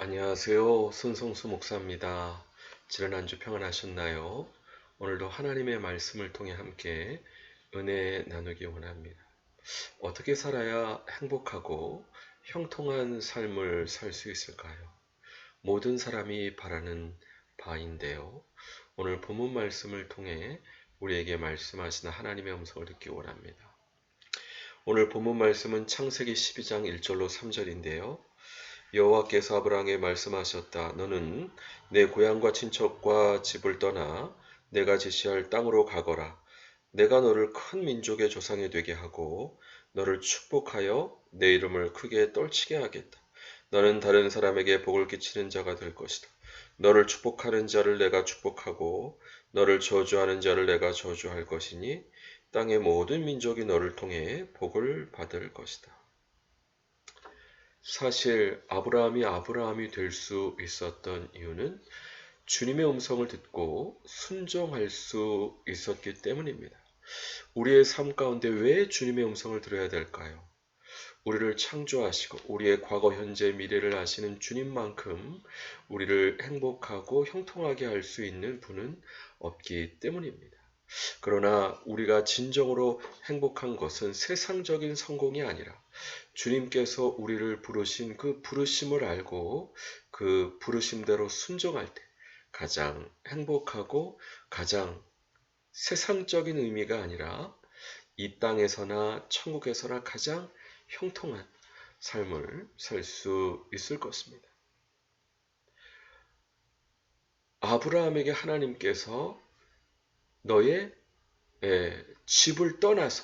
안녕하세요. 손성수 목사입니다. 지난 한 주 평안하셨나요? 오늘도 하나님의 말씀을 통해 함께 은혜 나누기 원합니다. 어떻게 살아야 행복하고 형통한 삶을 살 수 있을까요? 모든 사람이 바라는 바인데요. 오늘 본문 말씀을 통해 우리에게 말씀하시는 하나님의 음성을 듣기 원합니다. 오늘 본문 말씀은 창세기 12장 1절로 3절인데요. 여호와께서 아브라함에게 말씀하셨다. 너는 내 고향과 친척과 집을 떠나 내가 지시할 땅으로 가거라. 내가 너를 큰 민족의 조상이 되게 하고 너를 축복하여 내 이름을 크게 떨치게 하겠다. 너는 다른 사람에게 복을 끼치는 자가 될 것이다. 너를 축복하는 자를 내가 축복하고 너를 저주하는 자를 내가 저주할 것이니 땅의 모든 민족이 너를 통해 복을 받을 것이다. 사실 아브라함이 될 수 있었던 이유는 주님의 음성을 듣고 순종할 수 있었기 때문입니다. 우리의 삶 가운데 왜 주님의 음성을 들어야 될까요? 우리를 창조하시고 우리의 과거, 현재, 미래를 아시는 주님만큼 우리를 행복하고 형통하게 할 수 있는 분은 없기 때문입니다. 그러나 우리가 진정으로 행복한 것은 세상적인 성공이 아니라 주님께서 우리를 부르신 그 부르심을 알고 그 부르심대로 순종할 때 가장 행복하고 가장 세상적인 의미가 아니라 이 땅에서나 천국에서나 가장 형통한 삶을 살 수 있을 것입니다. 아브라함에게 하나님께서 너의 집을 떠나서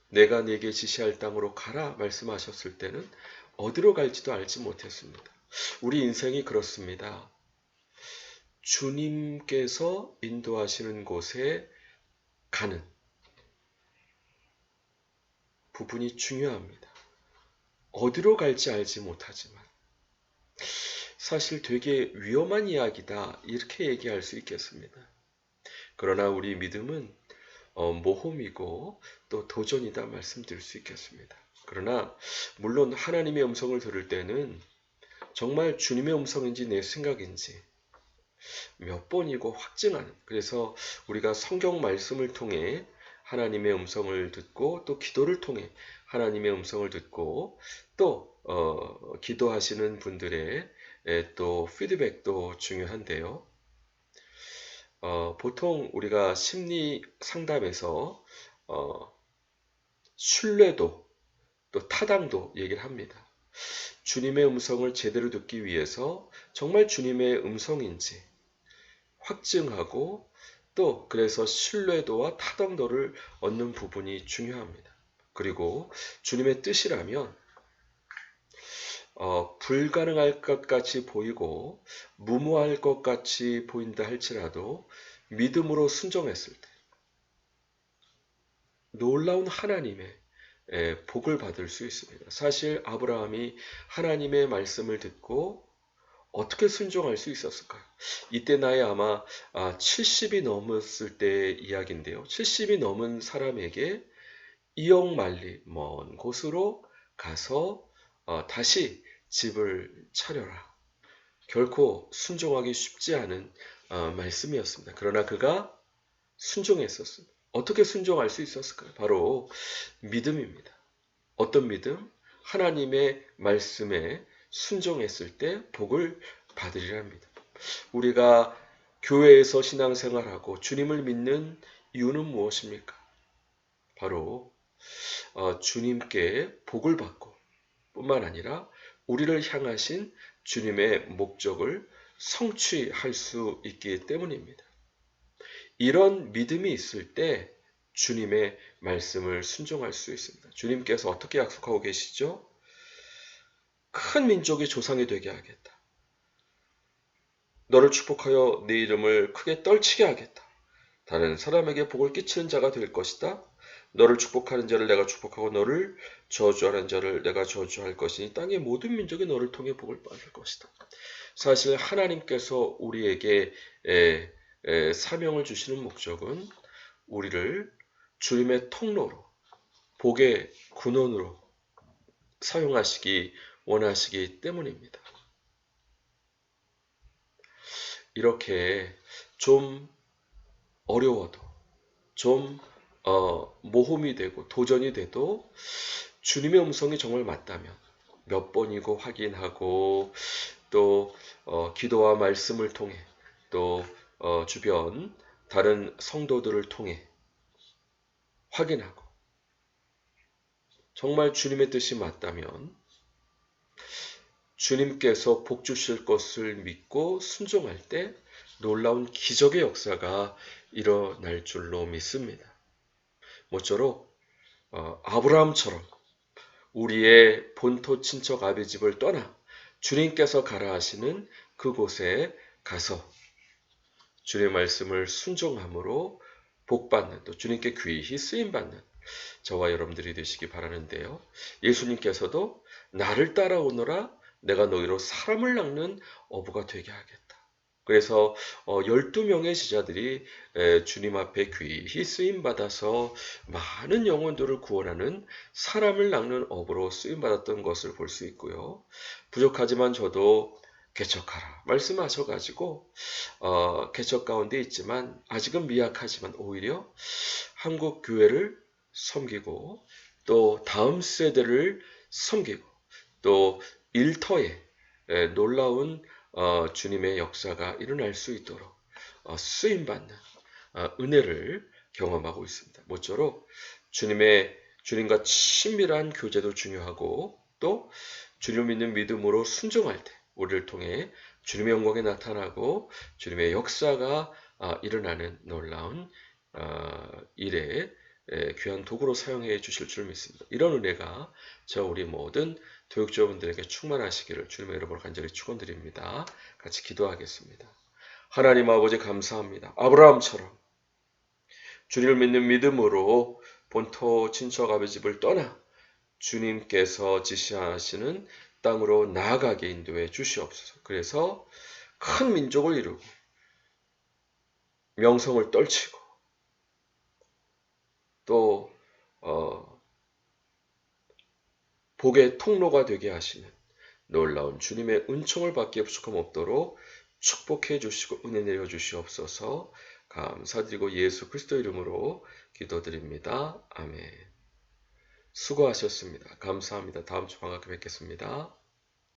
내가 네게 지시할 땅으로 가라 말씀하셨을 때는 어디로 갈지도 알지 못했습니다. 우리 인생이 그렇습니다. 주님께서 인도하시는 곳에 가는 부분이 중요합니다. 어디로 갈지 알지 못하지만 사실 되게 위험한 이야기다 이렇게 얘기할 수 있겠습니다. 그러나 우리 믿음은 모험이고 또 도전이다 말씀드릴 수 있겠습니다. 그러나 물론 하나님의 음성을 들을 때는 정말 주님의 음성인지 내 생각인지 몇 번이고 확증하는, 그래서 우리가 성경 말씀을 통해 하나님의 음성을 듣고 또 기도를 통해 하나님의 음성을 듣고 또 기도하시는 분들의 또 피드백도 중요한데요. 보통 우리가 심리 상담에서 신뢰도 또 타당도 얘기를 합니다. 주님의 음성을 제대로 듣기 위해서 정말 주님의 음성인지 확증하고 또 그래서 신뢰도와 타당도를 얻는 부분이 중요합니다. 그리고 주님의 뜻이라면 불가능할 것 같이 보이고 무모할 것 같이 보인다 할지라도 믿음으로 순종했을 때 놀라운 하나님의 복을 받을 수 있습니다. 사실 아브라함이 하나님의 말씀을 듣고 어떻게 순종할 수 있었을까요? 이때 나이 아마 70이 넘었을 때의 이야기인데요. 70이 넘은 사람에게 이역만리 먼 곳으로 가서 다시 집을 차려라. 결코 순종하기 쉽지 않은 말씀이었습니다. 그러나 그가 순종했었습니다. 어떻게 순종할 수 있었을까요? 바로 믿음입니다. 어떤 믿음? 하나님의 말씀에 순종했을 때 복을 받으리랍니다. 우리가 교회에서 신앙생활하고 주님을 믿는 이유는 무엇입니까? 바로 주님께 복을 받고 뿐만 아니라 우리를 향하신 주님의 목적을 성취할 수 있기 때문입니다. 이런 믿음이 있을 때 주님의 말씀을 순종할 수 있습니다. 주님께서 어떻게 약속하고 계시죠? 큰 민족의 조상이 되게 하겠다. 너를 축복하여 네 이름을 크게 떨치게 하겠다. 다른 사람에게 복을 끼치는 자가 될 것이다. 너를 축복하는 자를 내가 축복하고 너를 저주하는 자를 내가 저주할 것이니 땅의 모든 민족이 너를 통해 복을 받을 것이다. 사실 하나님께서 우리에게 사명을 주시는 목적은 우리를 주님의 통로로 복의 근원으로 사용하시기 원하시기 때문입니다. 이렇게 좀 어려워도 좀 모험이 되고 도전이 돼도 주님의 음성이 정말 맞다면 몇 번이고 확인하고 또 기도와 말씀을 통해 또 주변 다른 성도들을 통해 확인하고 정말 주님의 뜻이 맞다면 주님께서 복 주실 것을 믿고 순종할 때 놀라운 기적의 역사가 일어날 줄로 믿습니다. 모쪼록 아브라함처럼 우리의 본토 친척 아비 집을 떠나 주님께서 가라 하시는 그곳에 가서 주님의 말씀을 순종함으로 복받는 또 주님께 귀히 쓰임받는 저와 여러분들이 되시기 바라는데요. 예수님께서도 나를 따라오너라 내가 너희로 사람을 낚는 어부가 되게 하겠다. 그래서 12명의 제자들이 주님 앞에 귀히 쓰임받아서 많은 영혼들을 구원하는 사람을 낚는 어부로 쓰임받았던 것을 볼 수 있고요. 부족하지만 저도 개척하라 말씀하셔가지고 개척 가운데 있지만 아직은 미약하지만 오히려 한국 교회를 섬기고 또 다음 세대를 섬기고 또 일터에 놀라운 주님의 역사가 일어날 수 있도록 쓰임받는 은혜를 경험하고 있습니다. 모쪼록 주님과 친밀한 교제도 중요하고 또 주님을 믿는 믿음으로 순종할 때 우리를 통해 주님의 영광이 나타나고 주님의 역사가 일어나는 놀라운 일에 귀한 도구로 사용해 주실 줄 믿습니다. 이런 은혜가 우리 모든 교육자분들에게 충만하시기를 주님의 이름으로 간절히 축원드립니다. 같이 기도하겠습니다. 하나님 아버지 감사합니다. 아브라함처럼 주님을 믿는 믿음으로 본토 친척 아버지집을 떠나 주님께서 지시하시는 땅으로 나아가게 인도해 주시옵소서. 그래서 큰 민족을 이루고 명성을 떨치고 또 복의 통로가 되게 하시는 놀라운 주님의 은총을 받기에 부족함 없도록 축복해 주시고 은혜 내려 주시옵소서. 감사드리고 예수 그리스도 이름으로 기도드립니다. 아멘. 수고하셨습니다. 감사합니다. 다음 주 반갑게 뵙겠습니다.